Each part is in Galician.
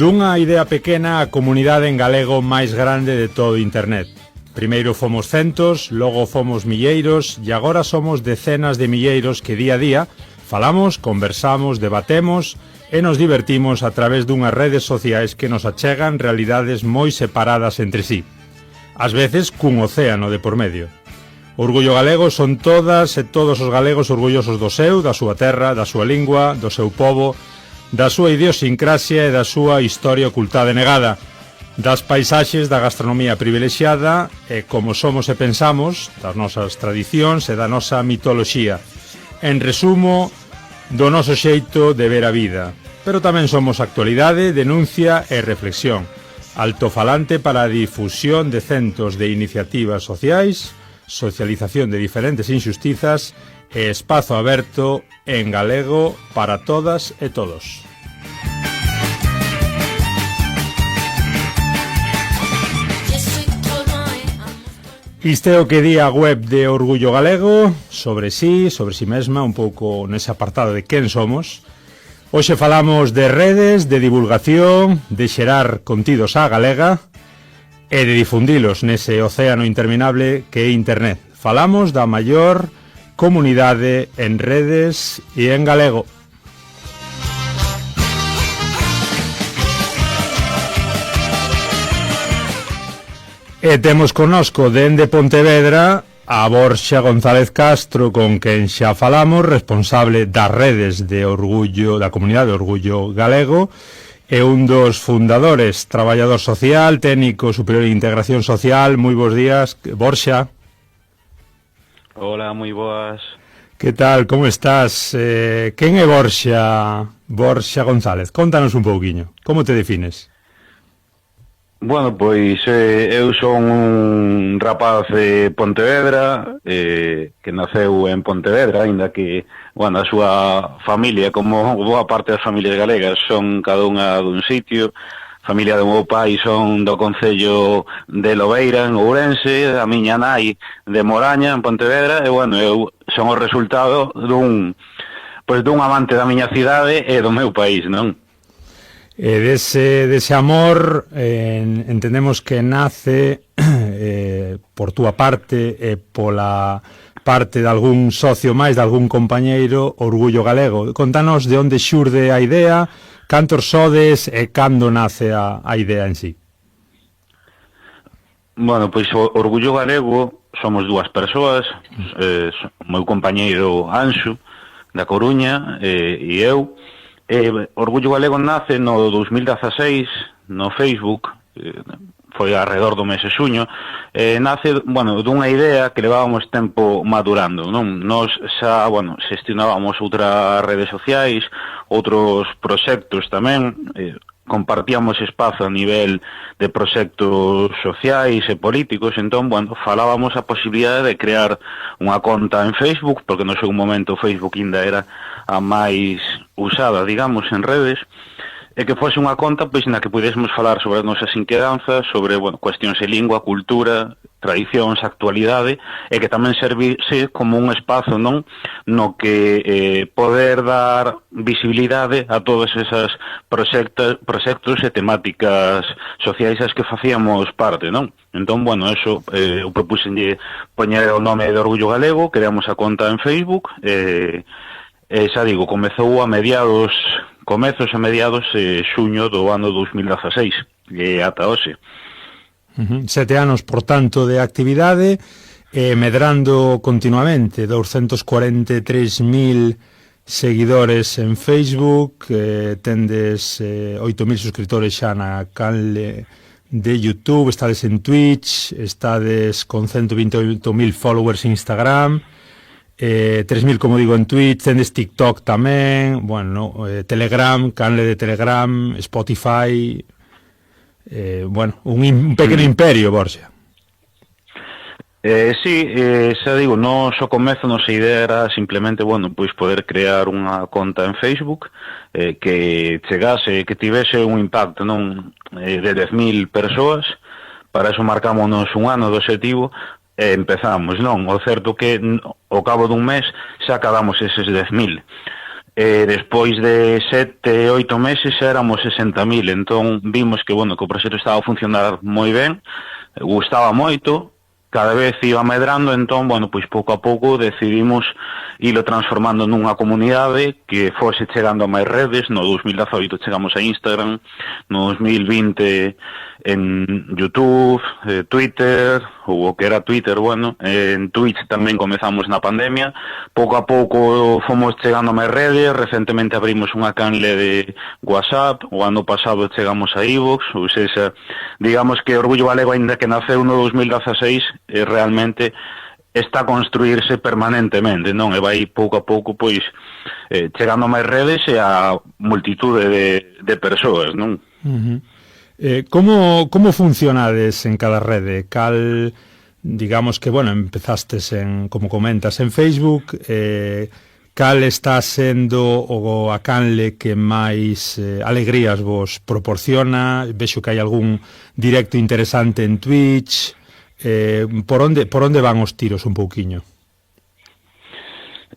Dunha idea pequena a comunidade en galego máis grande de todo internet. Primeiro fomos centos, logo fomos milleiros e agora somos decenas de milleiros que día a día falamos, conversamos, debatemos e nos divertimos a través dunhas redes sociais que nos achegan realidades moi separadas entre sí. Ás veces cun océano de por medio. O orgullo galego son todas e todos os galegos orgullosos do seu, da súa terra, da súa lingua, do seu povo, da súa idiosincrasia e da súa historia ocultada e negada, das paisaxes, da gastronomía privilexiada e, como somos e pensamos, das nosas tradicións e da nosa mitoloxía. En resumo, do noso xeito de ver a vida. Pero tamén somos actualidade, denuncia e reflexión. Altofalante para a difusión de centos de iniciativas sociais, socialización de diferentes injustizas e espazo aberto en galego para todas e todos. Isto é o que di a web de Orgullo Galego sobre sí mesma, un pouco nese apartado de quen somos. Hoxe falamos de redes, de divulgación, de xerar contidos á galega e de difundilos nese océano interminable que é internet. Falamos da maior comunidade en redes e en galego. E temos connosco dende Pontevedra a Borxa González Castro, con quen xa falamos, responsable das redes de Orgullo, da comunidade de Orgullo Galego, e un dos fundadores, traballador social, técnico superior de integración social. Moi bons días, Borxa. Hola, moi boas. Que tal, como estás? Quen é Borxa González? Contanos un pouquiño, como te defines? Bueno, pois eu son un rapaz de Pontevedra, que naceu en Pontevedra, aínda que, bueno, a súa familia, como boa parte das familias galegas, son cada unha dun sitio. A familia do meu pai son do concello de Lobeira, en Ourense, a miña nai de Moraña, en Pontevedra, e, bueno, eu son o resultado dun amante da miña cidade e do meu país, non? Dese amor entendemos que nace por túa parte e pola parte de algún socio máis, de algún compañeiro, Orgullo Galego. Contanos de onde xurde a idea, cantos sodes e cando nace a idea en sí. Bueno, pois o Orgullo Galego somos dúas persoas, o meu compañeiro Anxo, da Coruña, e eu. Orgullo Galego nace no 2016 no Facebook, foi alrededor do mes de xuño, nace, bueno, dunha idea que levábamos tempo madurando, non? Nos xa, bueno, xestionábamos outras redes sociais, outros proxectos tamén, compartíamos espazo a nivel de proxectos sociais e políticos, entón, bueno, falábamos a posibilidade de crear unha conta en Facebook, porque no seu momento Facebook ainda era a máis usada, digamos, en redes, e que fose unha conta pois na que pudésemos falar sobre as nosas inquedanzas, sobre, bueno, cuestións de lingua, cultura, tradicións, actualidade, e que tamén servise como un espazo, non, no que poder dar visibilidade a todos esos proxectos e temáticas sociais as que facíamos parte, non? Entón, bueno, eso, eu propúxenlle poñer o nome de Orgullo Galego, creamos a conta en Facebook, xa digo, comezou a mediados xuño do ano 2016, e ata hoxe. 7 anos, por tanto, de actividade, medrando continuamente, 243.000 seguidores en Facebook, tendes 8.000 suscriptores xa na canle de YouTube, estades en Twitch, estades con 128.000 followers en Instagram, 3.000, como digo, en Twitch, tendes TikTok tamén, bueno, Telegram, canle de Telegram, Spotify, bueno, un pequeno imperio, Borxa. Sí, xa digo, nos ao comezo nosa idea era simplemente, bueno, pois poder crear unha conta en Facebook que chegase, que tivese un impacto, non, de 10.000 persoas. Para eso marcámonos un ano de objetivo e empezamos, non? O certo que ao cabo dun mes xa acabamos eses 10.000. Despois de 7, 8 meses éramos 60.000, entón vimos que, bueno, que o proxecto estaba a funcionar moi ben, gustaba moito, cada vez iba medrando, entón, bueno, pois pouco a pouco decidimos ilo transformando nunha comunidade que fose chegando a máis redes. No 2018 chegamos a Instagram, no 2020 en YouTube, Twitter, ou o que era Twitter, bueno, en Twitch tamén comezamos na pandemia. Pouco a pouco fomos chegando a máis redes, recentemente abrimos unha canle de WhatsApp, o ano pasado chegamos a iVoox, ou seja, digamos que Orgullo Galego, ainda que naceu no 2016, realmente está a construirse permanentemente, non? E vai pouco a pouco, pois, chegando a máis redes e a multitude de persoas, non? Como funcionades en cada rede? Cal, digamos que, bueno, empezastes como comentas, en Facebook, cal está sendo o a canle que máis alegrías vos proporciona? Vexo que hai algún directo interesante en Twitch. Por onde van os tiros un pouquiño?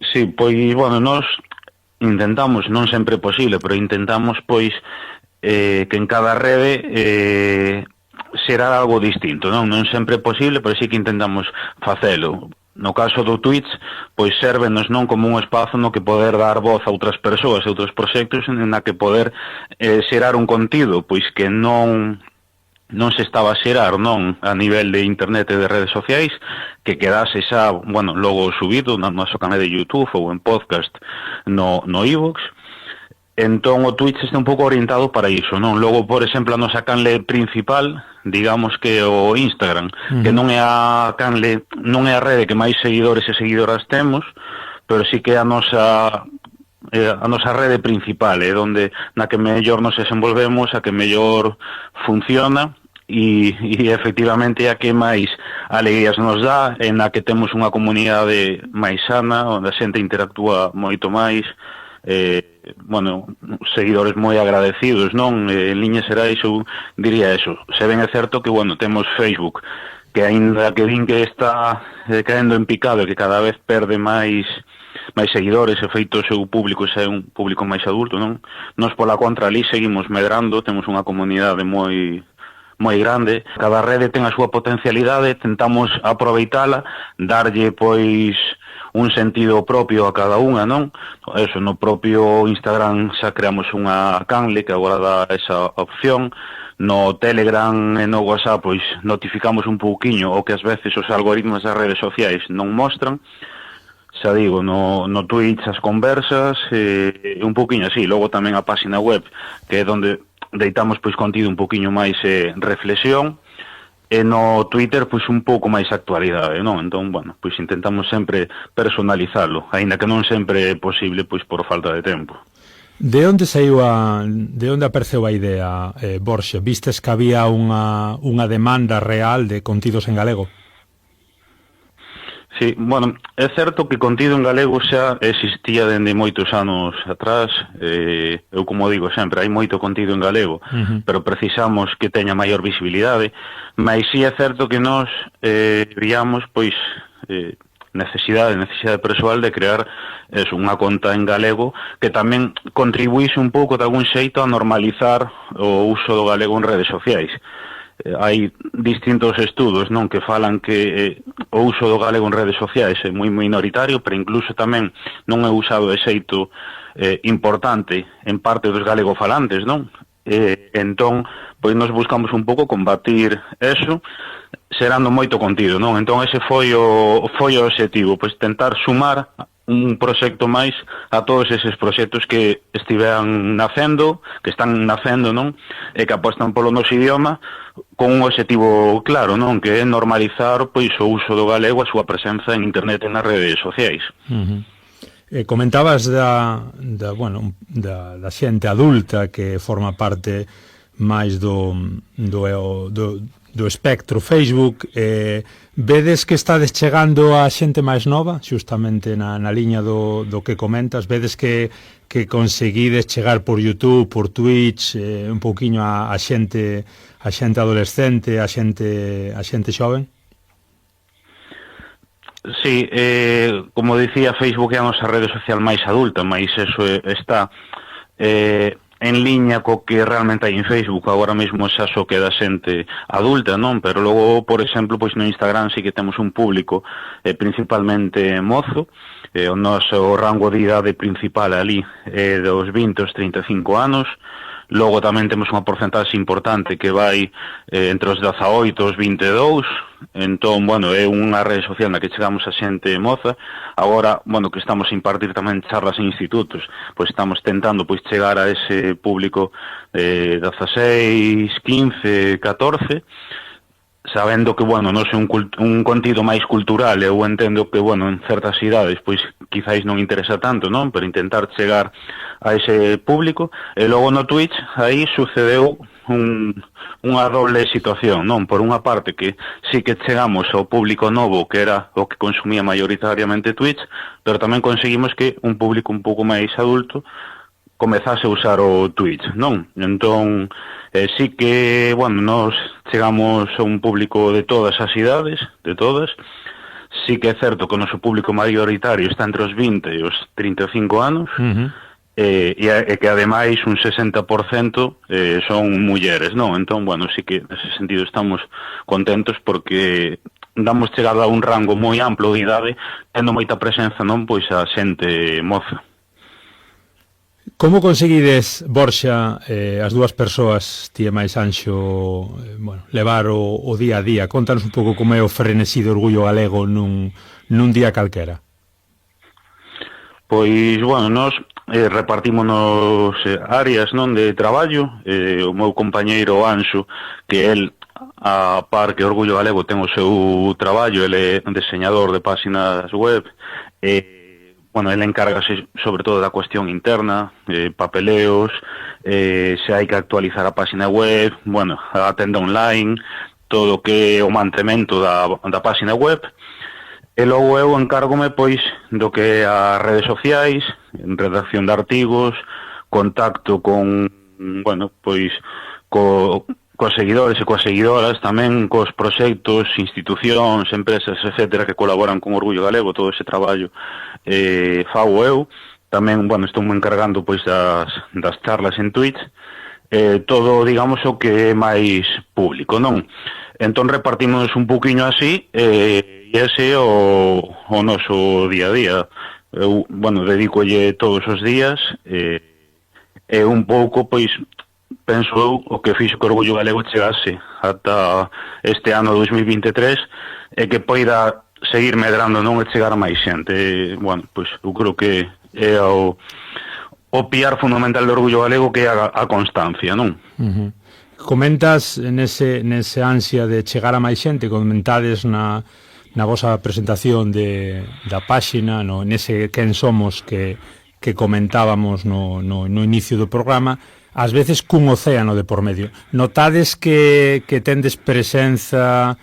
Sí, pois, bueno, nós intentamos, non sempre é posible, pero intentamos, pois, que en cada rede será algo distinto, non sempre é posible, pero sí que intentamos facelo. No caso do Twitch, pois sérvenos non como un espazo no que poder dar voz a outras persoas e outros proxectos, na que poder xerar un contido, pois que non se estaba a xerar, non, a nivel de internet e de redes sociais, que quedase xa, bueno, logo subido no noso canal de YouTube ou en podcast no iVoox. Entón o Twitch está un pouco orientado para iso, non? Logo, por exemplo, a nosa canle principal, digamos que o Instagram, que non é a canle, non é a rede que máis seguidores e seguidoras temos, pero sí que é a nosa rede principal, onde na que mellor nos desenvolvemos, a que mellor funciona, e efectivamente a que máis alegrías nos dá, en a que temos unha comunidade máis sana, onde a xente interactúa moito máis, bueno, seguidores moi agradecidos, non? En liñas xerais eu diría eso. Se ben é certo que, bueno, temos Facebook, que aínda que din que está caendo en picado e que cada vez perde máis seguidores, e feito o seu público xa é un público máis adulto, non? Nos pola contra ali seguimos medrando, temos unha comunidade moi grande, cada rede ten a súa potencialidade, tentamos aproveitala, darlle, pois, un sentido propio a cada unha, non? Eso, no propio Instagram xa creamos unha canle que agora dá esa opción. No Telegram e no WhatsApp, pois, notificamos un pouquiño o que ás veces os algoritmos das redes sociais non mostran. Xa digo, no Twitch as conversas, un pouquiño así. Logo tamén a página web, que é onde deitamos, pois, contido un pouquiño máis reflexión. E no Twitter, pois, un pouco máis actualidade, non? Entón, bueno, pois intentamos sempre personalizalo, aínda que non sempre é posible, pois, por falta de tempo. De onde apareceu a idea, Borja? Vistes que había unha demanda real de contidos en galego? Sí, bueno, é certo que contido en galego xa existía dende moitos anos atrás. Eu, como digo sempre, hai moito contido en galego, pero precisamos que teña maior visibilidade. Mas sí é certo que nós víamos, pois, necesidade persoal de crear unha conta en galego que tamén contribuíse un pouco de algún xeito a normalizar o uso do galego en redes sociais. Hai distintos estudos, non, que falan que o uso do galego en redes sociais é moi minoritario, pero incluso tamén non é usado de xeito importante en parte dos galegofalantes, non? Entón, pois nos buscamos un pouco combatir eso, xerando moito contido, non? Entón ese foi o obxectivo, pois tentar sumar un proxecto máis a todos eses proxectos que estiveran nacendo, que están nacendo, non? E que apostan polo noso idioma con un obxectivo claro, non? Que é normalizar, pois, o uso do galego, a súa presenza en internet e nas redes sociais. Comentabas da xente adulta que forma parte máis do espectro Facebook. Vedes que estades chegando a xente máis nova, xustamente na liña do que comentas? Vedes que conseguides chegar por YouTube, por Twitch, un pouquiño a xente adolescente, a xente xoven? Sí, como dicía, Facebook é a nosa rede social máis adulta, máis eso está en liña co que realmente hai en Facebook. Agora mesmo xa só queda xente adulta, non? Pero logo, por exemplo, pois no Instagram sí que temos un público principalmente mozo, o noso rango de idade principal ali é dos 20 aos 35 anos. Logo tamén temos unha porcentaxe importante que vai entre os 18 e os 22. Entón, bueno, é unha rede social na que chegamos a xente moza. Agora, bueno, que estamos a impartir tamén charlas en institutos, pois estamos tentando pois chegar a ese público 16, 15, 14, sabendo que, bueno, non é un contido máis cultural. Eu entendo que, bueno, en certas idades, pois, quizáis non interesa tanto, non? Pero intentar chegar a ese público. E logo no Twitch, aí sucedeu unha doble situación, non? Por unha parte que sí que chegamos ao público novo, que era o que consumía maioritariamente Twitch, pero tamén conseguimos que un público un pouco máis adulto comezase a usar o Twitch, non? Entón, sí que, bueno, nos chegamos a un público de todas as idades, de todas. Sí que é certo que o noso público maioritario está entre os 20 e os 35 anos, e que ademais un 60% son mulleres, non? Entón, bueno, sí que nese sentido estamos contentos porque damos chegada a un rango moi amplo de idade, tendo moita presenza, non? Pois a xente moza. Como conseguides, Borxa, as dúas persoas, ti e máis Anxo, bueno, levar o día a día? Contanos un pouco como é o frenesí de Orgullo Galego nun día calquera. Pois, bueno, nós repartímonos áreas, non, de traballo. O meu compañeiro Anxo, que el, a par que Orgullo Galego ten o seu traballo, ele é diseñador de páxinas web, bueno, ele encárgase sobre todo da cuestión interna, papeleos, se hai que actualizar a páxina web, bueno, a tenda online, todo o que é o mantemento da páxina web. E logo eu encárgome, pois, do que é as redes sociais, redacción de artigos, contacto con, bueno, pois, cos seguidores e coas seguidoras, tamén cos proxectos, institucións, empresas, etcétera, que colaboran con Orgullo Galego. Todo ese traballo fago eu. Tamén, bueno, estou me encargando pois das charlas en Twitch, todo, digamos, o que é máis público, non? Entón repartimos un poquinho así, e ese é o noso día a día. Eu, bueno, dedicolle todos os días, e un pouco, pois, penso eu, o que fixo que Orgullo Galego chegase ata este ano 2023 e que poida seguir medrando, non, e chegar a máis xente. Bueno, pois eu creo que é o piar fundamental de Orgullo Galego, que é a constancia, non? Comentas nese ansia de chegar a máis xente, comentades na vosa presentación da páxina, nese quen somos que comentábamos no inicio do programa, ás veces cun océano de por medio. Notades que tendes presenza,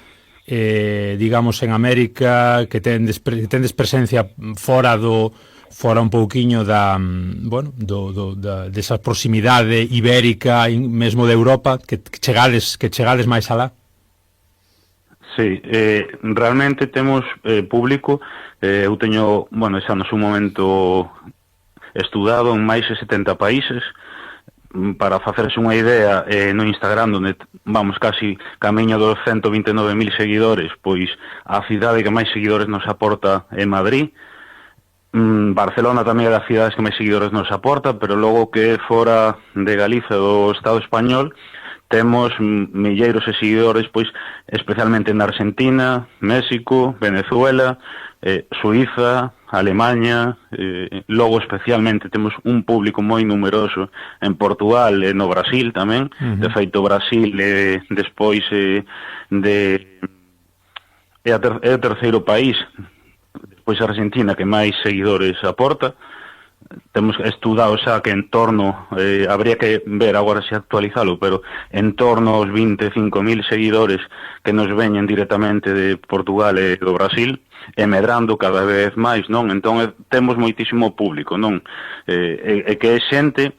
digamos, en América, que tendes presencia fora un pouquiño desa proximidade ibérica, mesmo de Europa, que chegades máis alá? Sí, realmente temos público. Eu teño, bueno, xa no seu momento estudado en máis de 70 países. Para facerse unha idea, no Instagram, onde vamos casi camiño dos 129.000 seguidores, pois a cidade que máis seguidores nos aporta é Madrid. Barcelona tamén é das cidades que máis seguidores nos aporta, pero logo que é fora de Galicia, do Estado español, temos milleiros de seguidores, pois especialmente na Argentina, México, Venezuela, Suiza, Alemanha. Logo especialmente temos un público moi numeroso en Portugal e no Brasil tamén. De feito, Brasil despois é o terceiro país, despois a Argentina, que máis seguidores aporta. Temos estudado xa que en torno, habría que ver agora se actualizalo, pero en torno aos 25.000 seguidores que nos veñen directamente de Portugal e do Brasil, e medrando cada vez máis, non? Entón temos moitísimo público, non? E que é xente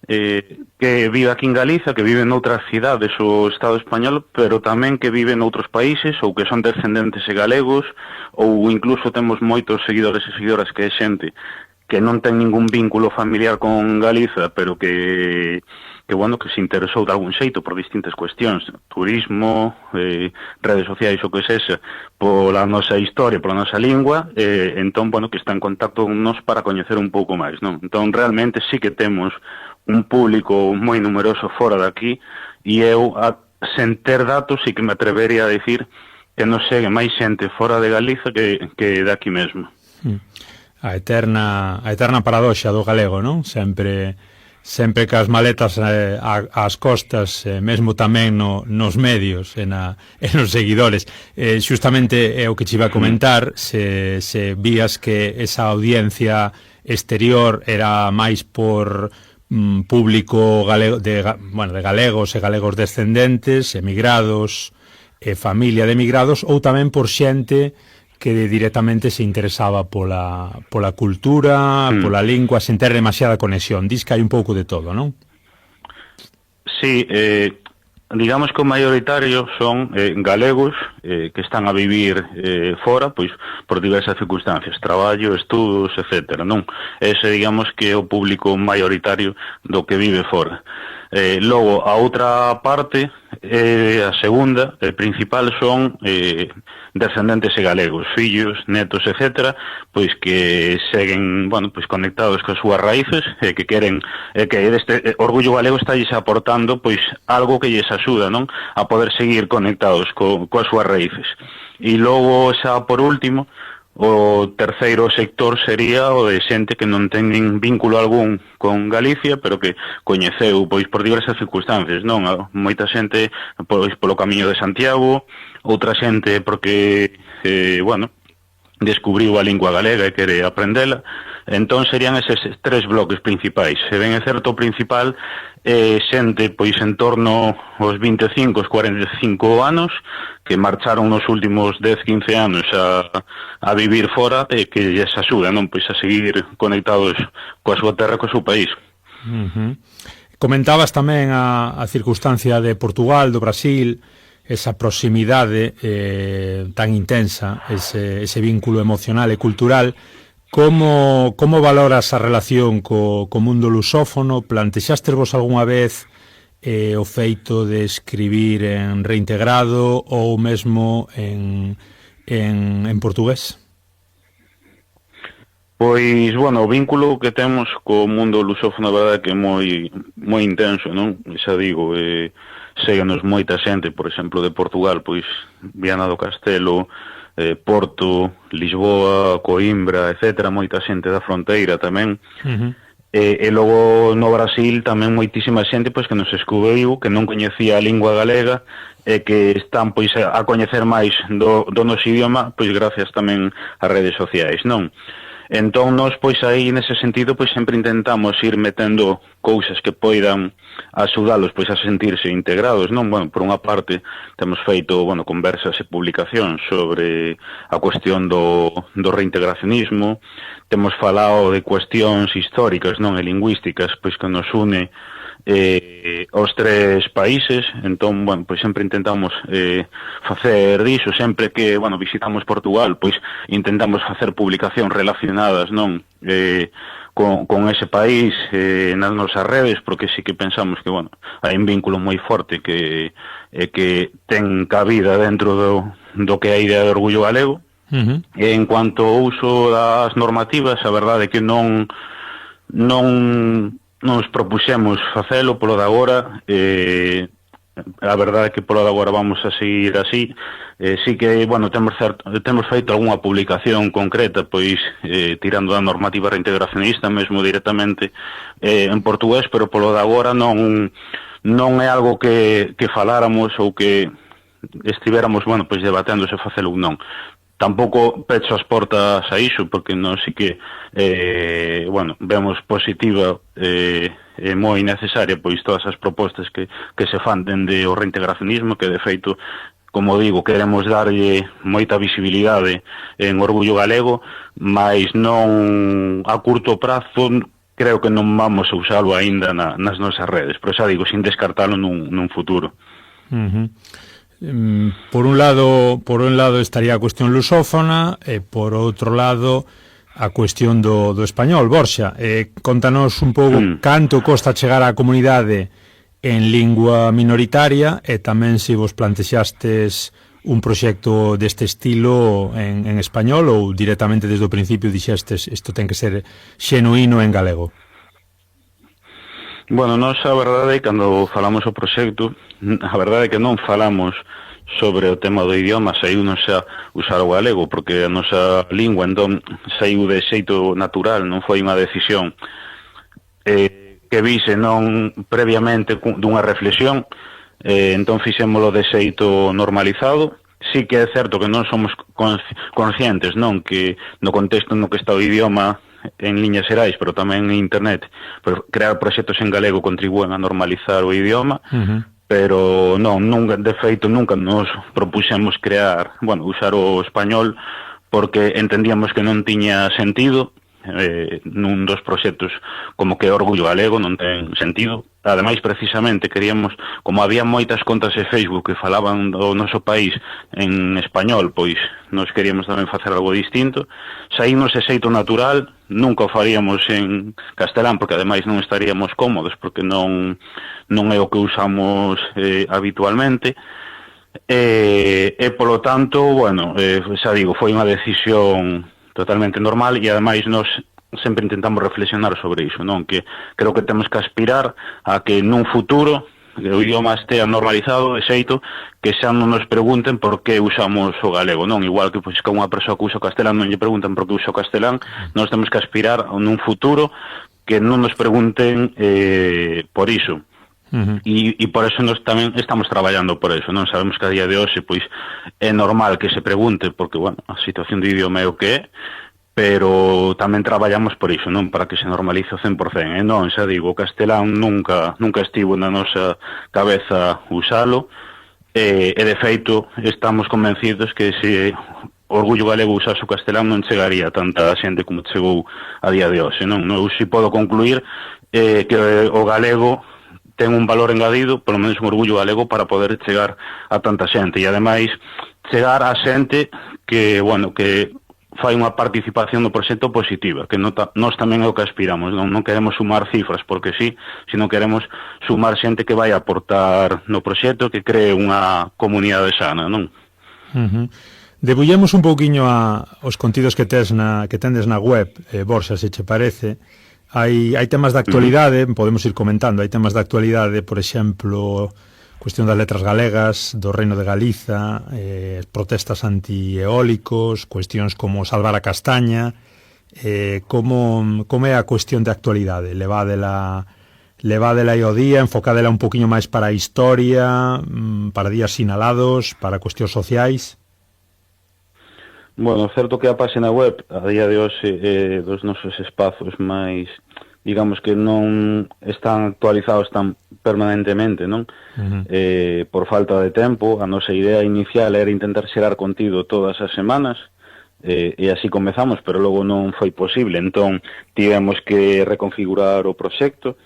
que vive aquí en Galiza, que vive noutras cidades o Estado español, pero tamén que vive noutros países ou que son descendentes de galegos, ou incluso temos moitos seguidores e seguidoras que é xente que non ten ningún vínculo familiar con Galiza, pero que bueno, que se interesou de algún xeito por distintas cuestións, turismo, redes sociais ou que sexa, pola nosa historia, pola nosa lingua, entón, bueno, que está en contacto con nos para coñecer un pouco máis, non? Entón, realmente sí que temos un público moi numeroso fora de aquí, e eu, sen ter datos, sí que me atrevería a dicir que nos segue máis xente fora de Galiza que de aquí mesmo. A eterna paradoxa do galego, non? Sempre cas maletas ás costas, mesmo tamén nos medios e nos seguidores. Xustamente é o que che iba a comentar, se vías que esa audiencia exterior era máis por público galego, de galegos e galegos descendentes, emigrados e familia de emigrados, ou tamén por xente que directamente se interesaba pola cultura, pola lingua, sen ter demasiada conexión. Dis que hai un pouco de todo, non? Sí, digamos que o mayoritario son galegos que están a vivir fora, pois por diversas circunstancias, traballo, estudos, etcétera, non? Ese, digamos, que é o público mayoritario do que vive fora. Logo, a outra parte, a segunda, principal, son descendentes e galegos, fillos, netos, etcétera, pois que seguen, bueno, pois conectados coas súas raíces, que queren, que este orgullo galego está aportando, pois, algo que lles axuda, non? A poder seguir conectados coas súas raíces. E logo, xa por último, o terceiro sector sería o de xente que non ten nin vínculo algún con Galicia, pero que coñeceu pois por diversas circunstancias, non? Moita xente pois polo Camiño de Santiago, outra xente porque bueno, descubriu a lingua galega e quere aprendela. Entón serían eses tres bloques principais. Se ben é certo, o principal xente pois en torno aos 25, 45 anos que marcharon nos últimos 10-15 anos a vivir fora e que lles axuda, non, pois a seguir conectados coa súa terra, co seu país. Comentabas tamén a circunstancia de Portugal, do Brasil, esa proximidade tan intensa, ese vínculo emocional e cultural. Como valoras a relación co mundo lusófono? Plantexastes algunha vez o feito de escribir en reintegrado ou mesmo en portugués? Pois, bueno, o vínculo que temos co mundo lusófono, a verdade que é moi intenso, non? Xa digo, séganos moita xente, por exemplo, de Portugal, pois Viana do Castelo, Porto, Lisboa, Coimbra, etcétera, moita xente da fronteira tamén. E logo no Brasil tamén moitísima xente pois que nos escubiu, que non coñecía a lingua galega e que están pois a coñecer máis do noso idioma, pois gracias tamén ás redes sociais, non? Entón, nós, pois, aí, nese sentido, pois, sempre intentamos ir metendo cousas que poidan axudalos, pois, a sentirse integrados, non? Bueno, por unha parte, temos feito, bueno, conversas e publicacións sobre a cuestión do reintegracionismo, temos falado de cuestións históricas, non? E lingüísticas, pois, que nos une os tres países. Entón, bueno, pois sempre intentamos facer diso, sempre que, bueno, visitamos Portugal, pois intentamos facer publicacións relacionadas, non, con ese país nas nosas redes, porque sí que pensamos que, bueno, hai un vínculo moi forte que ten cabida dentro do que é a idea de orgullo galego. E en cuanto ao uso das normativas, a verdade é que non nos propuxemos facelo polo de agora. A verdade é que polo de agora vamos a seguir así. Sí que, bueno, temos feito algunha publicación concreta, pois tirando da normativa reintegracionista, mesmo directamente en portugués, pero polo de agora non é algo que faláramos ou que estivéramos, bueno, pois debatendo se facelo ou non. Tampouco pecho as portas a iso, porque non sí que, bueno, vemos positiva e moi necesaria, pois todas as propostas que se fan dende o reintegracionismo, que de feito, como digo, queremos darlle moita visibilidade en orgullo galego, mas non a curto prazo creo que non vamos a usalo aínda nas nosas redes, pero xa digo, sin descartalo nun futuro. Por un lado estaría a cuestión lusófona e por outro lado a cuestión do español. Borxa, contanos un pouco canto costa chegar á comunidade en lingua minoritaria e tamén se vos plantexastes un proxecto deste estilo en español ou directamente desde o principio dixestes isto ten que ser xenuíno en galego. Bueno, nós a verdade é que cando falamos o proxecto, a verdade é que non falamos sobre o tema do idioma, saíunos a usar o galego, porque a nosa lingua entón saiu de xeito natural, non foi unha decisión que vise non previamente dunha reflexión, entón fixémolo de xeito normalizado. Sí que é certo que non somos conscientes, non, que no contexto no que está o idioma en liñas xerais, pero tamén en internet, pero crear proxectos en galego contribúen a normalizar o idioma, pero non, nunca, de feito, nunca nos propuxemos usar o español porque entendíamos que non tiña sentido. Nun dos proxectos como que Orgullo Galego non ten sentido. Ademais, precisamente, queríamos, como había moitas contas de Facebook que falaban do noso país en español, pois nos queríamos tamén facer algo distinto. Saímos de xeito natural, nunca o faríamos en castelán, porque ademais non estaríamos cómodos, porque non é o que usamos habitualmente. E polo tanto, xa digo, foi unha decisión totalmente normal e ademais nos sempre intentamos reflexionar sobre iso, non? Que creo que temos que aspirar a que nun futuro o idioma estea normalizado de xeito que xa non nos pregunten por que usamos o galego, non? Igual que pois que unha persoa que usa o castelán non lle preguntan por que usa o castelán, nós temos que aspirar a nun futuro que non nos pregunten por iso. E por eso nós tamén estamos traballando por eso, non? Sabemos que a día de hoxe pois é normal que se pregunte porque, a situación do idioma é o que é, pero tamén traballamos por iso, non? Para que se normalice o 100%, non? Xa digo, o castelán nunca estivo na nosa cabeza usalo, e de feito estamos convencidos que se Orgullo Galego usase o castelán non chegaría a tanta xente como chegou a día de hoxe, non? Eu si podo concluir que o galego ten un valor engadido, polo menos un Orgullo Galego, para poder chegar a tanta xente e ademais chegar a xente que, que fai unha participación no proxecto positiva, que nós tamén é o que aspiramos, non queremos sumar cifras porque sí, sino queremos sumar xente que vai aportar no proxecto, que cree unha comunidade sana, non? Debullemos un pouquiño os contidos que tendes na web, Borxa, se che parece. Hai temas de actualidade, podemos ir comentando, hai temas de actualidade, por exemplo, cuestión das letras galegas, do Reino de Galiza, protestas anti-eólicos, cuestións como salvar a castaña, como é a cuestión de actualidade? Levádela aí ao día, enfocádela un poquinho máis para a historia, para días sinalados, para cuestións sociais? Bueno, certo que a página web a día de hoxe dos nosos espazos máis, digamos que non están actualizados tan permanentemente, non? Por falta de tempo, a nosa idea inicial era intentar xerar contido todas as semanas, e así comezamos, pero logo non foi posible, entón tivemos que reconfigurar o proxecto.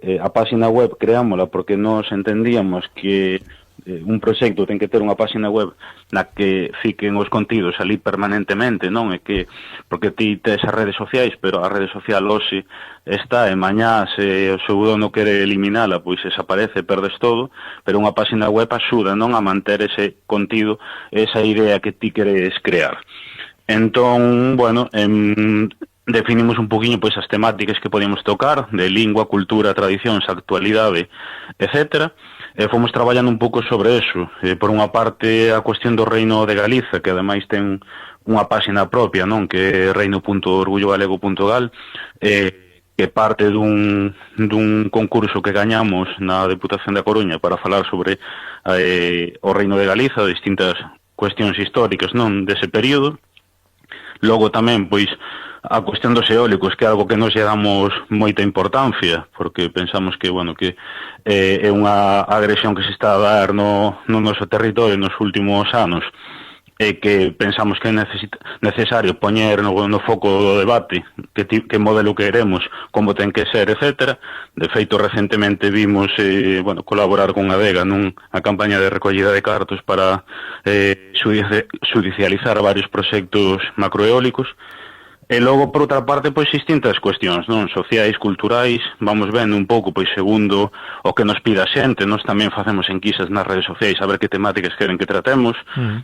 A página web creámola porque nós entendíamos que un proxecto ten que ter unha página web na que fiquen os contidos ali permanentemente, non? É que porque ti tes as redes sociais, pero a rede social hoxe está, e mañá se o seu dono quere eliminala, pois desaparece, perdes todo, pero unha página web axuda, non, a manter ese contido, esa idea que ti queres crear. Entón, definimos un poquinho pois as temáticas que podíamos tocar, de lingua, cultura, tradicións, actualidade, etcétera. Fomos traballando un pouco sobre eso. Por unha parte, a cuestión do Reino de Galiza, que ademais ten unha páxina propia, non, que é reino.orgullogalego.gal, que parte dun concurso que gañamos na Deputación da Coruña para falar sobre o Reino de Galiza, distintas cuestións históricas, non, dese período. Logo tamén, pois, a cuestión dos eólicos, que é algo que nos lle damos moita importancia, porque pensamos que, que é unha agresión que se está a dar no noso territorio nos últimos anos, e que pensamos que é necesario poñer no foco do debate que modelo queremos, como ten que ser, etc. De feito, recentemente vimos colaborar con Adega nunha campaña de recollida de cartos para judicializar varios proxectos macroeólicos. E logo, por outra parte, pois distintas cuestións, non? Sociais, culturais, vamos vendo un pouco, pois segundo o que nos pida a xente, nós tamén facemos enquisas nas redes sociais a ver que temáticas queren que tratemos,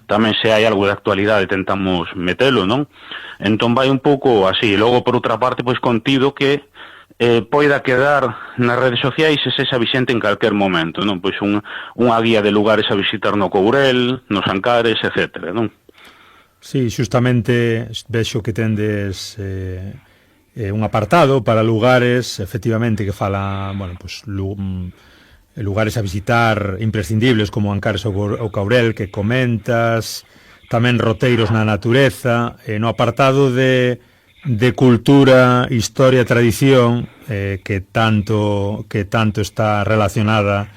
tamén se hai algo de actualidade tentamos metelo, non? Entón vai un pouco así, logo por outra parte, pois contido que poida quedar nas redes sociais e sexa vixente en calquer momento, non? Pois unha guía de lugares a visitar no Courel, nos Ancares, etcétera, non? Sí, xustamente vexo que tendes un apartado para lugares, efectivamente, que fala, bueno, pues, lugares a visitar imprescindibles como Ancares ou Caurel, que comentas, tamén roteiros na natureza, no apartado de cultura, historia, tradición, que tanto está relacionada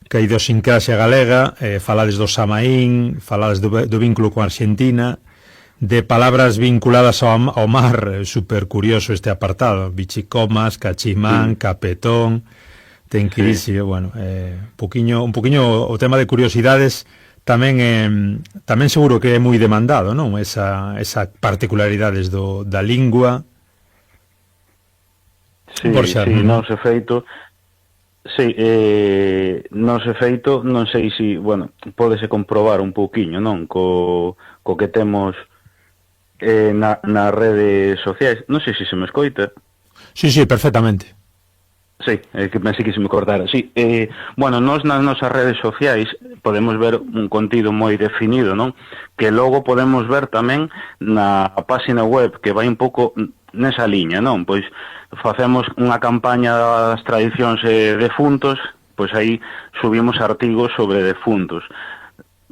ca idiosincrasia galega, falades do Samaín, falades do vínculo con Argentina, de palabras vinculadas ao mar, super curioso este apartado, bichicomas, cachimán, capetón, tenquirixio, bueno, un poquinho o tema de curiosidades tamén seguro que é moi demandado, non? Esa particularidades da lingua. Sí, non se feito. Sí, non se feito, non sei se, bueno, pódese comprobar un pouquiño, non? Co que temos nas redes sociais. Non sei se me escoita. Sí, perfectamente. Sí, que pensei que se me cortara. Sí, bueno, nos nas nosas redes sociais podemos ver un contido moi definido, non? Que logo podemos ver tamén na página web, que vai un pouco nesa liña, non? Pois facemos unha campaña das tradicións defuntos, pois aí subimos artigos sobre defuntos.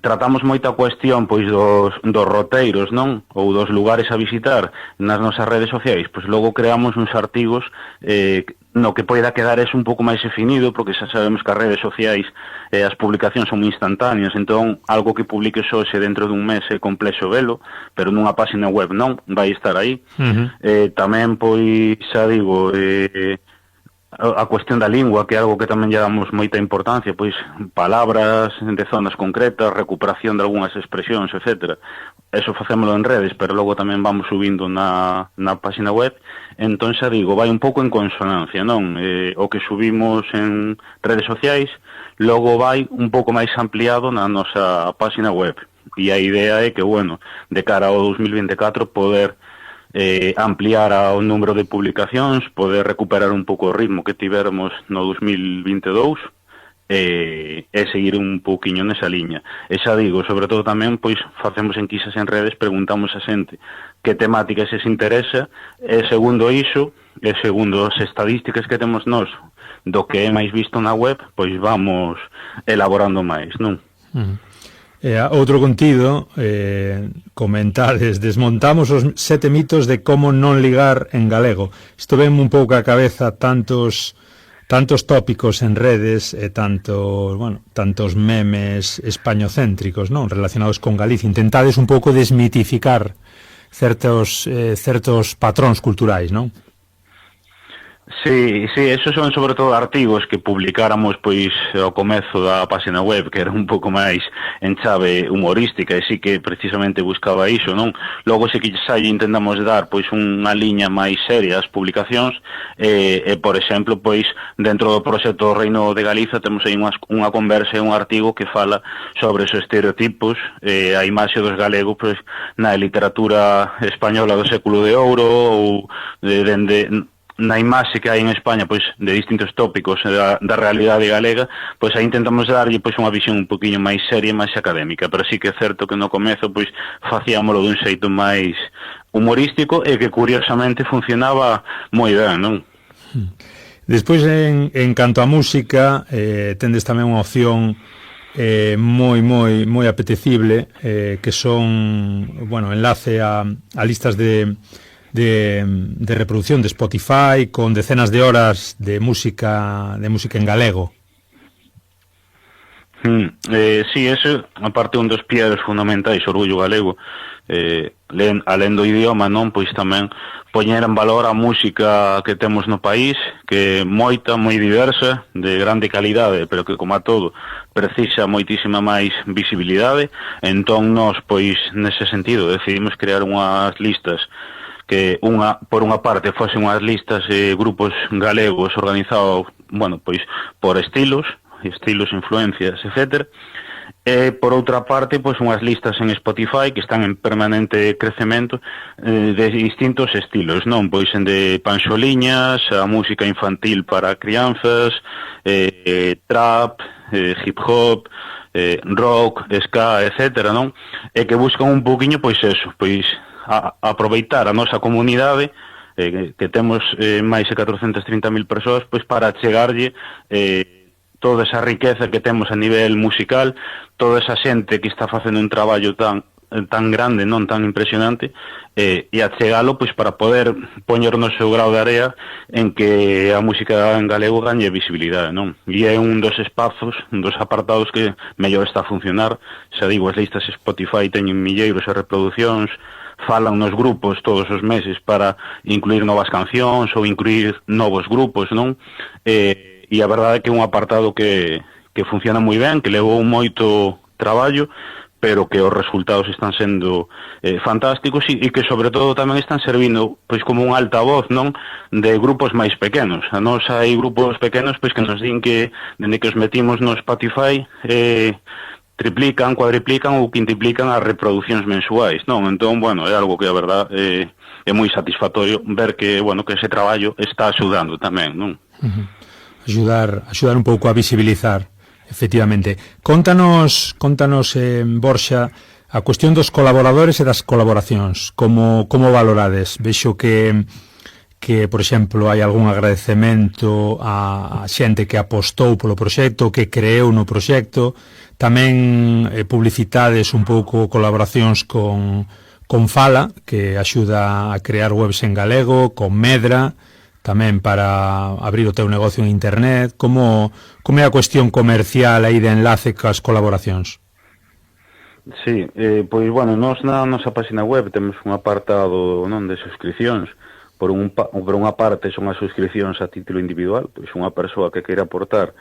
Tratamos moita cuestión pois dos roteiros, non? Ou dos lugares a visitar nas nosas redes sociais, pois logo creamos uns artigos no que poida quedar un pouco máis definido, porque xa sabemos que as redes sociais as publicacións son moi instantáneas, entón algo que publiques hoxe dentro dun mes é complexo velo, pero nunha página web non, vai estar aí. Tamén, pois, xa digo, a cuestión da lingua, que é algo que tamén lle damos moita importancia, pois palabras de zonas concretas, recuperación de algunhas expresións, etc. Eso facémolo en redes, pero logo tamén vamos subindo na página web. Entón, xa digo, vai un pouco en consonancia, non? O que subimos en redes sociais, logo vai un pouco máis ampliado na nosa página web. E a idea é que, bueno, de cara ao 2024 poder ampliar o número de publicacións, poder recuperar un pouco o ritmo que tivéramos no 2022 e seguir un pouquiño nesa liña. E xa digo, sobre todo tamén, pois facemos enquisas en redes, preguntamos a xente que temática se interesa, e segundo iso, e segundo as estadísticas que temos nós do que é máis visto na web, pois vamos elaborando máis, non? Outro contido, comentades, desmontamos os 7 mitos de como non ligar en galego. Isto ven un pouco a cabeza tantos tópicos en redes e tantos memes españocéntricos, non, relacionados con Galicia. Intentades un pouco desmitificar certos patróns culturais, non? Sí, esos son sobre todo artigos que publicáramos pois ao comezo da página web, que era un pouco máis en chave humorística, e sí que precisamente buscaba iso, non? Logo se que xa intentamos dar pois unha liña máis seria ás publicacións, e por exemplo, pois dentro do proxecto Reino de Galiza temos aí unha conversa e un artigo que fala sobre os estereotipos, a imaxe dos galegos pois na literatura española do século de ouro, ou na imaxe que hai en España, pois, de distintos tópicos da realidade galega, pois aí intentamos darlle pois unha visión un poquinho máis seria e máis académica, pero sí que é certo que no comezo pois facíamolo dun xeito máis humorístico e que curiosamente funcionaba moi ben, non? Despois, en canto a música, tendes tamén unha opción moi apetecible, que son, bueno, enlace a listas de reproducción de Spotify con decenas de horas de música en galego. Sí, ese, aparte, un dos piedras fundamentais, Orgullo Galego, alén do idioma, non, pois tamén poñer en valor a música que temos no país, que é moita, moi diversa, de grande calidade, pero que, como a todo, precisa moitísima máis visibilidade. Entón, nós, pois, nese sentido, decidimos crear unhas listas que por unha parte fosen unhas listas de grupos galegos organizados, bueno, pois por estilos, influencias, etcétera. E, por outra parte, pois unhas listas en Spotify que están en permanente crecemento de distintos estilos, non? Pois en de panxoliñas, a música infantil para crianzas, trap, hip hop, rock, ska, etcétera, non? E que buscan un poquinho, pois eso, pois aproveitar a nosa comunidade, que temos máis de 430.000 persoas, pois para chegarlle toda esa riqueza que temos a nivel musical, toda esa xente que está facendo un traballo tan grande, non tan impresionante, e achegalo pois para poder poñer no seu grau de area en que a música en galego gañe visibilidade, non? E é un dos espazos, un dos apartados que mellor está a funcionar. Xa digo, as listas Spotify teñen milleiros de reproduccións, falan nos grupos todos os meses para incluir novas cancións ou incluir novos grupos, non? E a verdade é que é un apartado que funciona moi ben, que levou moito traballo, pero que os resultados están sendo fantásticos e que, sobre todo, tamén están servindo pois como un altavoz, non, de grupos máis pequenos. A nos hai grupos pequenos pois que nos din que, dende que os metimos no Spotify, triplican, cuadriplican ou quintiplican as reproduccións mensuais, non? Entón, bueno, é algo que, a verdade, é moi satisfactorio ver que, bueno, que ese traballo está axudando tamén, non? Axudar un pouco a visibilizar, efectivamente. Contanos, Borxa, a cuestión dos colaboradores e das colaboracións. Como valorades? Vexo que, por exemplo, hai algún agradecemento a xente que apostou polo proxecto, que creeu no proxecto. Tamén publicitades un pouco colaboracións con Fala, que axuda a crear webs en galego, con Medra, tamén para abrir o teu negocio en internet. Como é a cuestión comercial aí de enlace cas colaboracións? Sí, pois, bueno, nós na nosa página web temos un apartado, non, de suscripcións. Por unha parte son as suscripcións a título individual, pois unha persoa que queira aportar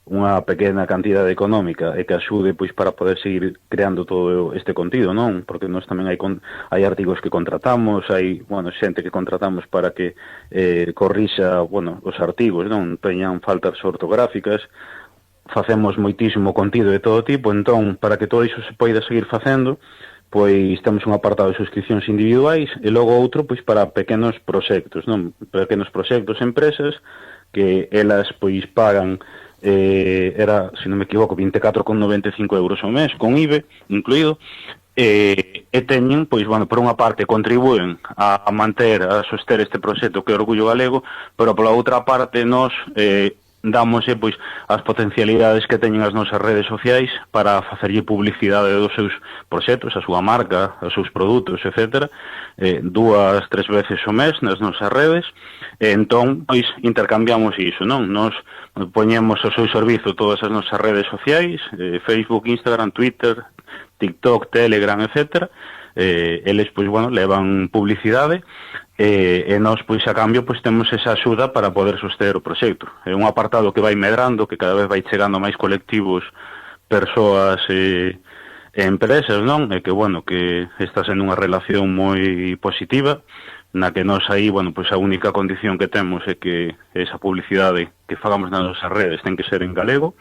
unha pequena cantidade económica e que axude pois para poder seguir creando todo este contido, non? Porque nós tamén hai artigos que contratamos, hai, bueno, xente que contratamos para que corrixa, bueno, os artigos, non teñan faltas ortográficas. Facemos moitísimo contido de todo tipo, entón, para que todo iso se poida seguir facendo, pois temos un apartado de suscripcións individuais e logo outro pois para pequenos proxectos, non? Pequenos proxectos, empresas que elas pois pagan era, se non me equivoco, 24,95 euros ao mes, con IVE incluído, e teñen, pois, bueno, por unha parte contribúen a manter, a soster este proxecto que é Orgullo Galego, pero pola outra parte nos dámoslle, pois, as potencialidades que teñen as nosas redes sociais para facerlle publicidade dos seus proxectos, a súa marca, os seus produtos, etcétera, 2-3 veces ao mes nas nosas redes. E entón, pois, intercambiamos iso, non? Nos poñemos ao seu servizo todas as nosas redes sociais, Facebook, Instagram, Twitter, TikTok, Telegram, etcétera. Eles, pois, bueno, levan publicidade e nós, pois, a cambio, pois, temos esa axuda para poder soster o proxecto. É un apartado que vai medrando, que cada vez vai chegando a máis colectivos, persoas e empresas, non? E que, bueno, que está sendo unha relación moi positiva, na que nós aí, bueno, pois a única condición que temos é que esa publicidade que fagamos nas nosas redes ten que ser en galego.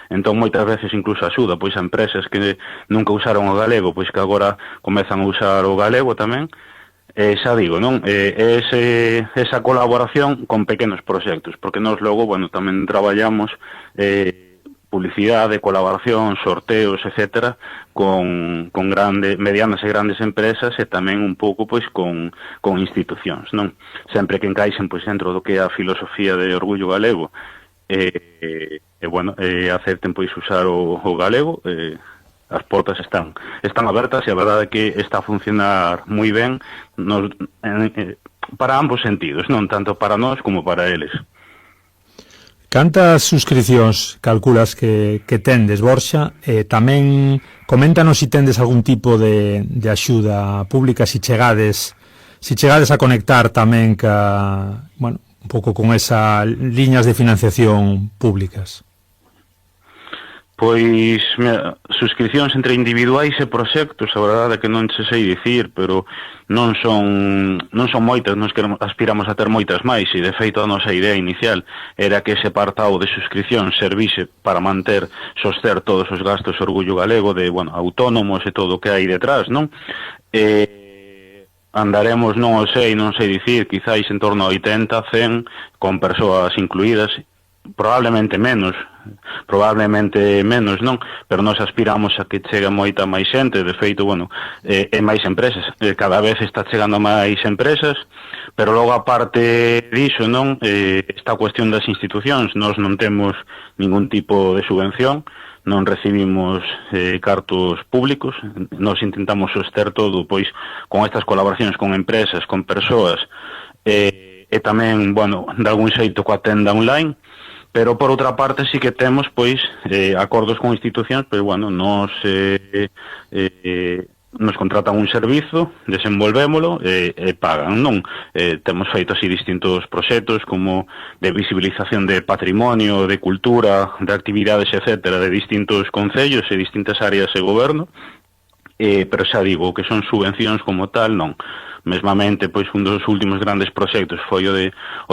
Entón, moitas veces incluso axuda pois a empresas que nunca usaron o galego, pois que agora comezan a usar o galego tamén. Xa digo, non? Esa colaboración con pequenos proxectos, porque nós logo, bueno, tamén traballamos publicidade, colaboración, sorteos, etcétera, con medianas e grandes empresas e tamén un pouco pois con institucións, non? Sempre que encaixen pois dentro do que é a filosofía de Orgullo Galego bueno, acepten pois usar o galego, as portas están abertas e a verdade é que está a funcionar moi ben para ambos sentidos, non tanto para nós como para eles. Cantas suscripcións calculas que tendes, Borxa? Tamén coméntanos se tendes algún tipo de axuda pública, se chegades a conectar tamén un pouco con esas liñas de financiación públicas. Pois, suscripcións entre individuais e proxectos, a verdade é que non se sei dicir, pero non son moitas, nós aspiramos a ter moitas máis, e de feito a nosa idea inicial era que ese apartado de suscripción servise para soster todos os gastos Orgullo Galego de, autónomos e todo o que hai detrás, non? Andaremos, non sei dicir, quizáis en torno a 80, 100, con persoas incluídas, probablemente menos, non, pero nós aspiramos a que chegue moita máis xente, de feito, e máis empresas, cada vez está chegando máis empresas, pero logo aparte diso, non, esta cuestión das institucións, nós non temos ningún tipo de subvención, non recibimos cartos públicos, nós intentamos soster todo, pois, con estas colaboracións con empresas, con persoas, e tamén, de algún xeito coa tenda online. Pero, por outra parte, sí que temos, pois, acordos con institucións, pero, nos contratan un servizo, desenvolvémolo e pagan, non? Temos feito así distintos proxectos como de visibilización de patrimonio, de cultura, de actividades, etcétera, de distintos concellos e distintas áreas de goberno, pero xa digo, que son subvencións como tal, non. Mesmamente, pois, un dos últimos grandes proxectos foi o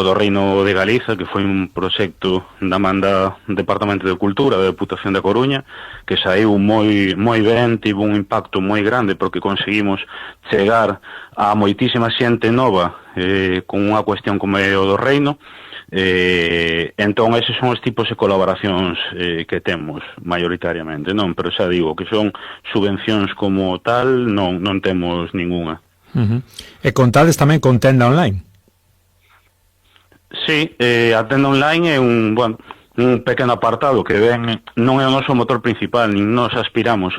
do Reino de Galiza, que foi un proxecto da man da Departamento de Cultura da Deputación da Coruña, que saiu moi ben, tivo un impacto moi grande, porque conseguimos chegar a moitísima xente nova con unha cuestión como é o do Reino. Entón, eses son os tipos de colaboracións que temos maioritariamente, non? Pero xa digo, que son subvencións como tal, non temos ningunha. E contades tamén con tenda online? Sí, a tenda online é un pequeno apartado que non é o noso motor principal, nin nos aspiramos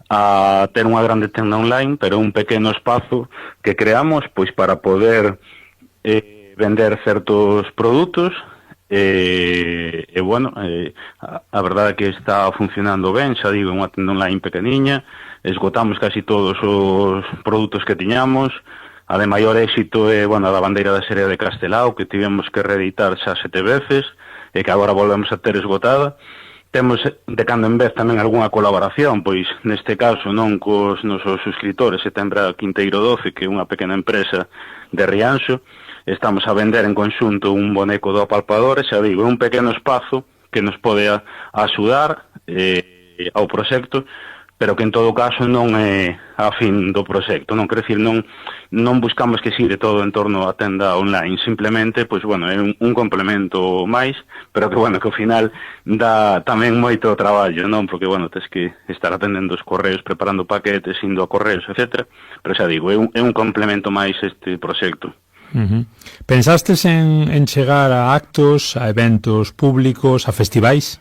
a ter unha grande tenda online, pero un pequeno espazo que creamos pois para poder vender certos produtos, a verdade é que está funcionando ben, xa digo, unha tenda online pequeniña, esgotamos casi todos os produtos que tiñamos, a de maior éxito é, da bandeira da serie de Castelao, que tivemos que reeditar xa 7 veces, e que agora volvemos a ter esgotada. Temos de cando en vez tamén algunha colaboración, pois neste caso non cos nosos suscriptores, Setembra Quinteiro 12, que é unha pequena empresa de Rianxo, estamos a vender en conxunto un boneco do apalpador, e xa digo, é un pequeno espazo que nos pode axudar ao proxecto, pero que en todo caso non é a fin do proxecto, non quero dicir, non buscamos que xire todo en torno á tenda online, simplemente, pois, é un complemento máis, pero que, que ao final dá tamén moito traballo, non? Porque, tes que estar atendendo os correos, preparando paquetes, indo a correos, etcétera, pero xa digo, é un complemento máis este proxecto. Pensastes en chegar a actos, a eventos públicos, a festivais?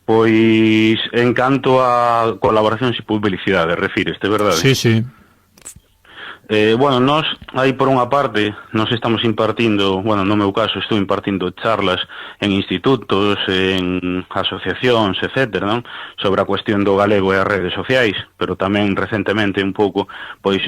Pois, en canto a colaboracións e publicidade, refíreste, verdade? Sí. Nós, aí por unha parte, nós estamos impartindo, no meu caso, estou impartindo charlas en institutos, en asociacións, etcétera, non? Sobre a cuestión do galego e as redes sociais, pero tamén recentemente un pouco, pois,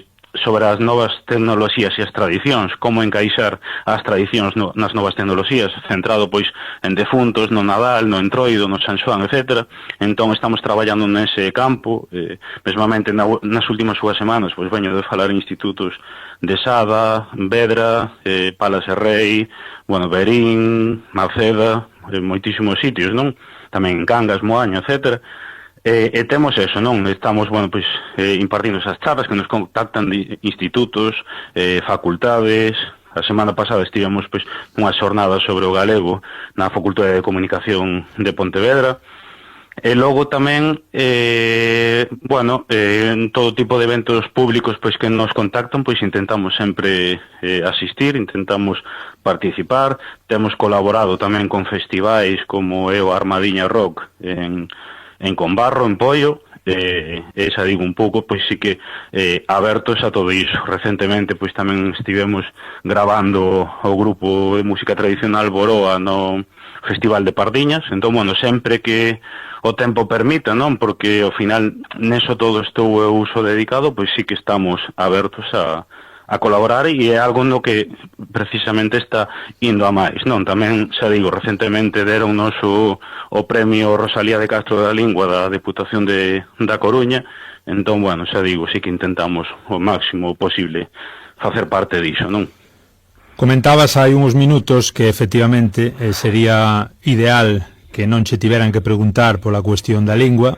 sobre as novas tecnoloxías e as tradicións, como encaixar as tradicións nas novas tecnoloxías, centrado pois en defuntos, no Nadal, no Entroido, no San Xoán, etc. Entón estamos traballando nese campo, mesmamente nas últimas 2 semanas, pois veño de falar en institutos de Sada, Vedra, Palas e Rei, Verín, Maceda, moitísimos sitios, non? Tamén en Cangas, Moaña, etc. E temos eso, non? Estamos, impartindo esas charlas que nos contactan de institutos, facultades. A semana pasada estivemos, unhas xornadas sobre o galego na Facultade de Comunicación de Pontevedra. E logo tamén, en todo tipo de eventos públicos que nos contactan, intentamos sempre asistir, intentamos participar. Temos colaborado tamén con festivais como é o Armadiña Rock en Conbarro, en Poio, xa digo un pouco, pois sí que abertos a todo iso. Recentemente pois tamén estivemos grabando o grupo de música tradicional Boroa no Festival de Pardiñas, entón, bueno, sempre que o tempo permita, non? Porque ao final neso todo estou eu uso dedicado, pois sí que estamos abertos a colaborar, e é algo no que precisamente está indo a máis, non? Tamén, xa digo, recentemente deron o premio Rosalía de Castro da Lingua da Deputación da Coruña, entón, bueno, xa digo, sí que intentamos o máximo posible facer parte diso, non? Comentabas hai uns minutos que efectivamente sería ideal que non che tiveran que preguntar pola cuestión da lingua,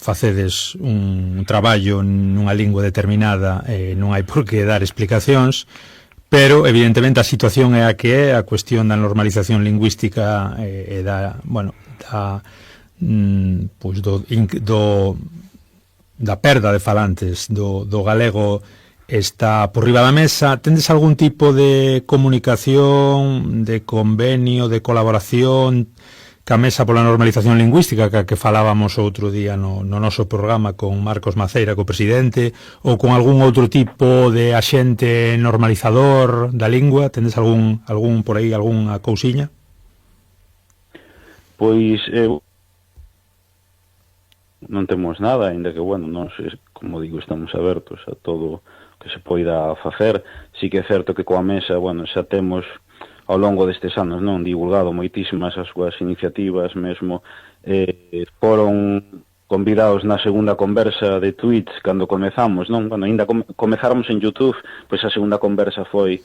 facedes un traballo nunha lingua determinada, non hai por que dar explicacións, pero evidentemente a situación é a que é, a cuestión da normalización lingüística e da perda de falantes do galego está por riba da mesa. Tendes algún tipo de comunicación, de convenio, de colaboración ca Mesa pola Normalización Lingüística que falábamos outro día no noso programa con Marcos Maceira, co presidente, ou con algún outro tipo de axente normalizador da lingua? Tendes algún por aí, algunha cousiña? Pois non temos nada, ainda que, bueno, nós, como digo, estamos abertos a todo que se poida facer. Sí que é certo que coa Mesa, bueno, xa temos ao longo destes anos, non, divulgado moitísimas as súas iniciativas, mesmo foron convidados na segunda conversa de Twitch cando comezamos, non? Bueno, ainda comezáramos en YouTube, pois a segunda conversa foi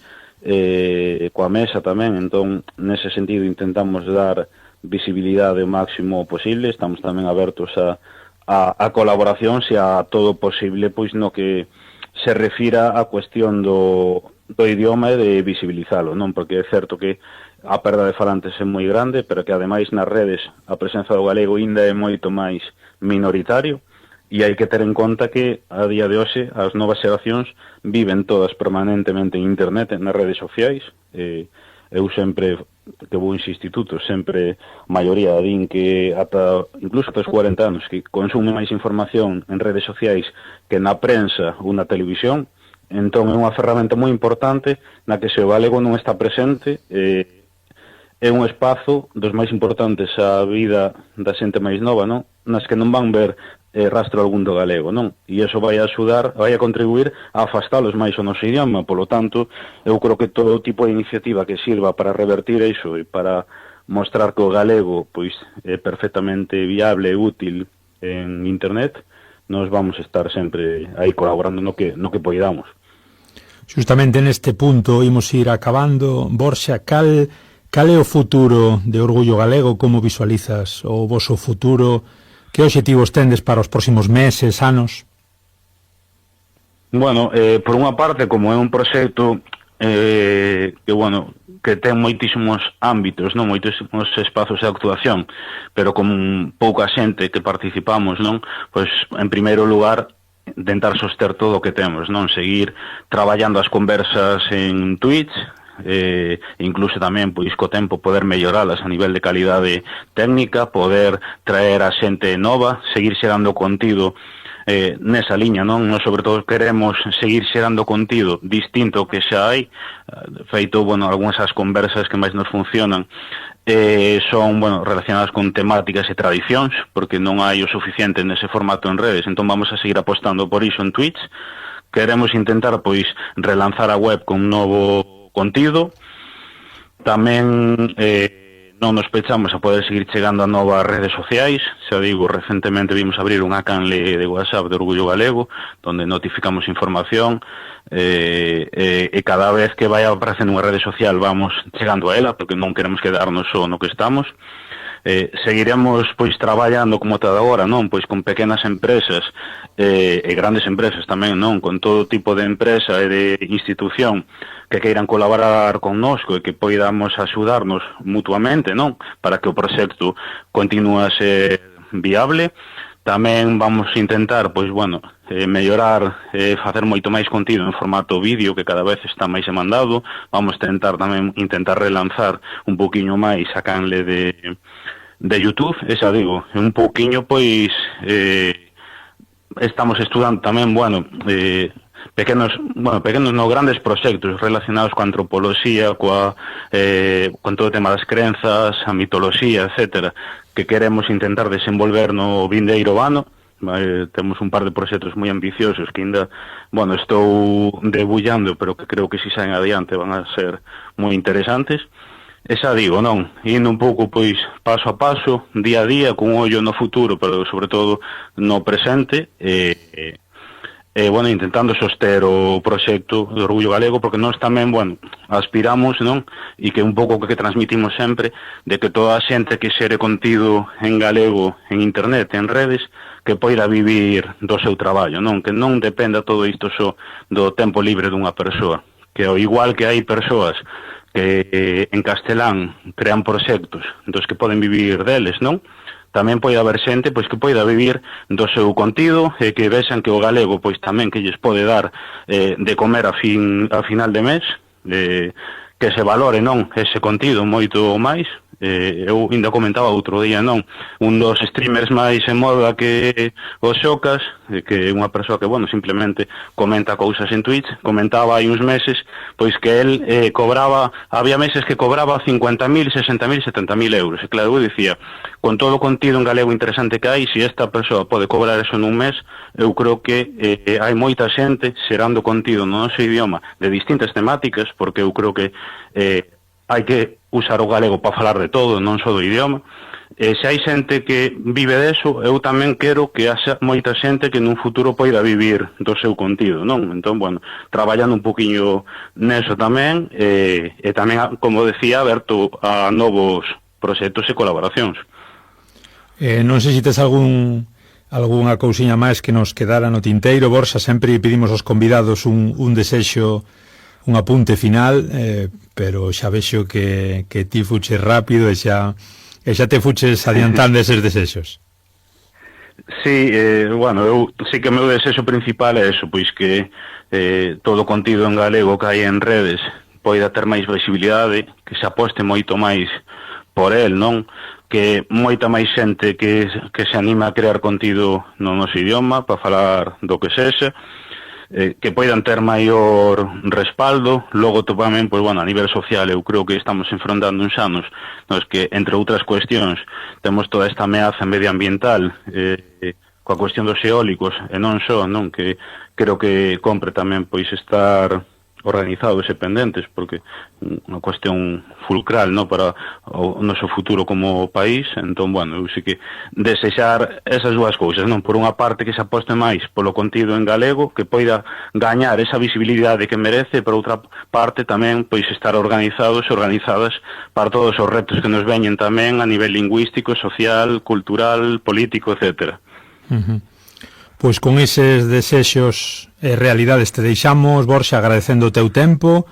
coa Mesa tamén, entón, nese sentido, intentamos dar visibilidade o máximo posible. Estamos tamén abertos a colaboración, se a todo posible, pois no que se refira á cuestión do idioma e de visibilizalo, non? Porque é certo que a perda de falantes é moi grande, pero que ademais nas redes a presenza do galego ainda é moito máis minoritario, e hai que ter en conta que a día de hoxe as novas xeracións viven todas permanentemente en internet, nas redes sociais. Eu sempre que vou ins institutos, sempre a maioría din que incluso ata os 40 anos que consume máis información en redes sociais que na prensa ou na televisión. Entón é unha ferramenta moi importante na que se o galego non está presente, é un espazo dos máis importantes á vida da xente máis nova, non? Nas que non van ver rastro algún do galego, non? E iso vai a axudar, vai a contribuir a afastalos máis o noso idioma. Polo tanto, eu creo que todo tipo de iniciativa que sirva para revertir iso e para mostrar que o galego pois é perfectamente viable e útil en internet, nos vamos estar sempre aí colaborando no que poidamos. Justamente neste punto imos ir acabando. Borxa, cal é o futuro de Orgullo Galego? Como visualizas o voso futuro? Que obxectivos tendes para os próximos meses, anos? Bueno, por unha parte, como é un proxecto que ten moitísimos ámbitos, non, moitísimos espazos de actuación, pero con pouca xente que participamos, non, pois en primeiro lugar tentar soster todo o que temos, non, seguir traballando as conversas en Twitch, incluso tamén pois co tempo poder melloralas a nivel de calidade técnica, poder traer a xente nova, seguir xerando contido nesa liña, non? Nos sobre todo queremos seguir xerando contido distinto que xa hai, feito, bueno, algunhas das conversas que máis nos funcionan son, bueno, relacionadas con temáticas e tradicións, porque non hai o suficiente nese formato en redes, entón vamos a seguir apostando por iso en Twitch. Queremos intentar, pois, relanzar a web con novo contido. Tamén non nos pechamos a poder seguir chegando a novas redes sociais. Xa digo, recentemente vimos abrir unha canle de WhatsApp de Orgullo Galego, donde notificamos información, e cada vez que vai aparecer nunha rede social vamos chegando a ela, porque non queremos quedarnos só no que estamos. Seguiremos pois traballando como tal agora, non, pois con pequenas empresas e grandes empresas tamén, non, con todo tipo de empresa e de institución que queiran colaborar connosco e que poidamos axudarnos mutuamente, non, para que o proxecto continúe a ser viable. Tamén vamos a intentar, pois, bueno, mellorar, facer moito máis contido en formato vídeo, que cada vez está máis demandado. Vamos a intentar tamén relanzar un poquinho máis a canle de YouTube, esa digo, un pouquiño, pois, estamos estudando tamén, pequenos no grandes proxectos relacionados coa antropoloxía, con todo o tema das crenzas, a mitoloxía, etcétera, que queremos intentar desenvolver no vindeiro ano. Temos un par de proxectos moi ambiciosos que ainda, estou debullando, pero que creo que si saen adiante van a ser moi interesantes. Esa digo, non, indo un pouco pois paso a paso, día a día, con un ollo no futuro, pero sobre todo no presente, intentando soster o proxecto do Orgullo Galego, porque nós tamén, aspiramos, non, e que un pouco que transmitimos sempre, de que toda a xente que xere contido en galego en internet, en redes, que poida vivir do seu traballo, non, que non dependa todo isto só do tempo libre dunha persoa, que ao igual que hai persoas que en castelán crean proxectos dos que poden vivir deles, non? Tamén pode haber xente pois que poida vivir do seu contido e que vexan que o galego pois tamén que lles pode dar de comer a final de mes, que se valore, non, ese contido moito máis. Eu ainda comentaba outro día, non, un dos streamers máis en moda que o Xocas, que é unha persoa que, simplemente comenta cousas en Twitch, comentaba hai uns meses, pois que el había meses que cobraba 50.000, 60.000, 70.000 euros, e claro, eu dicía, con todo o contido en galego interesante que hai, se esta persoa pode cobrar eso nun mes, eu creo que hai moita xente xerando contido no noso idioma de distintas temáticas, porque eu creo que hai que usar o galego para falar de todo, non só do idioma. Se hai xente que vive deso, eu tamén quero que haxa moita xente que nun futuro poida vivir do seu contido, non? Entón, traballando un poquinho neso tamén, e tamén, como decía, aberto a novos proxectos e colaboracións. Non sei se tes algunha cousiña máis que nos quedara no tinteiro, Borja. Sempre pedimos aos convidados un desexo, un apunte final, pero xa vexo que ti fuches rápido e xa te fuches adiantando eses desexos. Sí, eu sí que o meu desexo principal é eso, pois que todo o contido en galego que hai en redes poida ter máis visibilidade, que se aposte moito máis por el, non? Que moita máis xente que se anima a crear contido no noso idioma para falar do que sexa, que poidan ter maior respaldo. Logo tamén, a nivel social, eu creo que estamos enfrontando uns anos nos que, entre outras cuestións, temos toda esta ameaza medioambiental coa cuestión dos eólicos, e non só, non, que creo que compre tamén estar organizados e pendentes, porque unha cuestión fulcral, non, para o noso futuro como país. Entón, eu sei que desexar esas dúas cousas, non, por unha parte que se aposte máis polo contido en galego, que poida gañar esa visibilidade que merece, e por outra parte tamén estar organizados e organizadas para todos os retos que nos veñen tamén a nivel lingüístico, social, cultural, político, etcétera. Pois con eses desexos e realidades te deixamos, Borja, agradecendo o teu tempo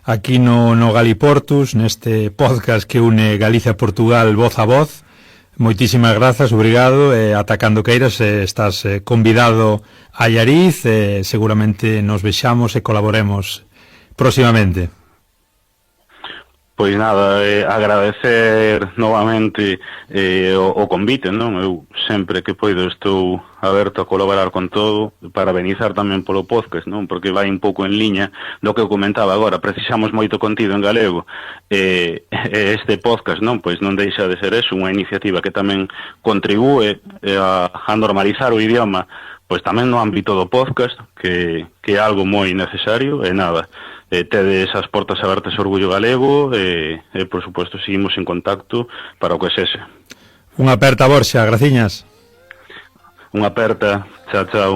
aquí no Galiportus, neste podcast que une Galicia e Portugal voz a voz. Moitísimas grazas, obrigado, e ata cando queiras estás convidado a Allariz, e seguramente nos vexamos e colaboremos próximamente. Pois nada, agradecer novamente o convite, non? Eu sempre que poido estou aberto a colaborar con todo, parabenizar tamén polo podcast, non? Porque vai un pouco en liña do que eu comentaba agora, precisamos moito contido en galego, este podcast, non? Pois non deixa de ser eso, unha iniciativa que tamén contribúe a normalizar o idioma, pois tamén no ámbito do podcast, que é algo moi necesario, e nada, tedes as portas abertas ao Orgullo Galego, e por suposto seguimos en contacto para o que sexe. Unha aperta, Borxa, graciñas. Unha aperta, chao, chao.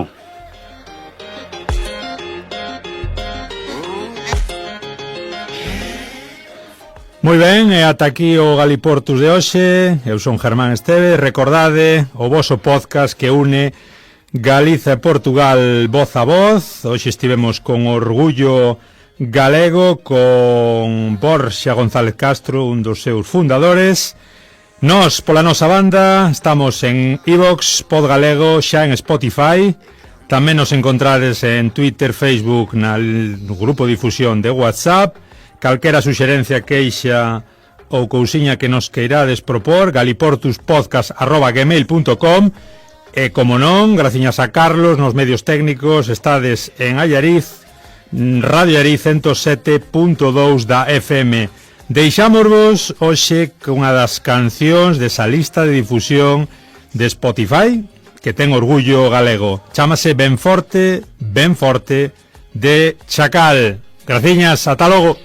Moi ben, e ata aquí o Galiportus de hoxe. Eu son Germán Esteves. Recordade o voso podcast que une Galicia e Portugal voz a voz. Hoxe estivemos con Orgullo Galego, con Borxa González Castro, un dos seus fundadores. Nos, pola nosa banda, estamos en iVox, Podgalego, xa en Spotify. Tamén nos encontrades en Twitter, Facebook, no grupo de difusión de WhatsApp. Calquera suxerencia, queixa ou cousiña que nos queirades propor, galiportuspodcast@gmail.com. E, como non, graciñas a Carlos nos medios técnicos, estades en Allariz, Radio Allariz 107.2 da FM. Deixámosvos hoxe cunha das cancións desa lista de difusión de Spotify que ten orgullo galego. Chámase Ben Forte, de Chacal. Graciñas, ata logo.